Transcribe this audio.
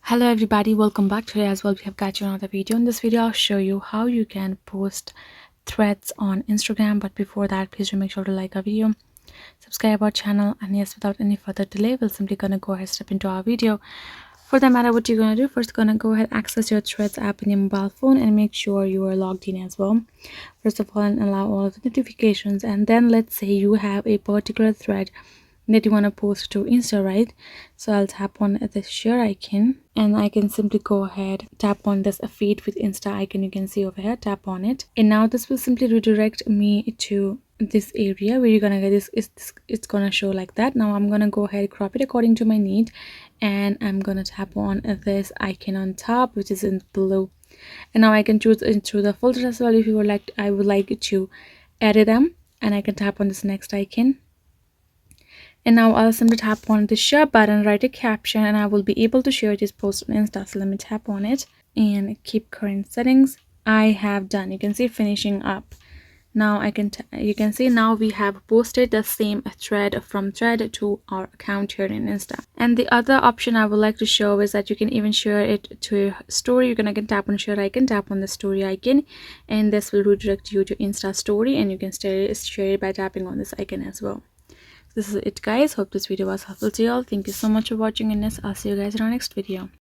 Hello everybody, welcome back. Today as well we have got you another video. In this video I'll show you how you can post threads on Instagram, but before that please do make sure to like our video, subscribe our channel, and yes, without any further delay we're simply gonna go ahead step into our video. For that matter, what you're gonna do first, gonna go ahead access your Threads app in your mobile phone and make sure you are logged in as well. First of all, and allow all of the notifications, and then let's say you have a particular thread that you want to post to Insta, right? So I'll tap on the share icon and I can simply go ahead tap on this feed with Insta icon. You can see over here, tap on it, and now this will simply redirect me to this area where you're gonna get this. It's gonna show like that. Now I'm gonna go ahead crop it according to my need, and I'm gonna tap on this icon on top, which is in blue, and now I can choose into the folder as well if you would like. I would like to edit them, and I can tap on this next icon. And now I'll simply tap on the share button, write a caption, and I will be able to share this post on Insta. So let me tap on it and keep current settings. I have done. You can see finishing up. Now you can see now we have posted the same thread from thread to our account here in Insta. And the other option I would like to show is that you can even share it to your story. You're gonna tap on share icon, tap on the story icon, and this will redirect you to Insta story, and you can share it by tapping on this icon as well. This is it, guys. Hope this video was helpful to you all. Thank you so much for watching, and yes, I'll see you guys in our next video.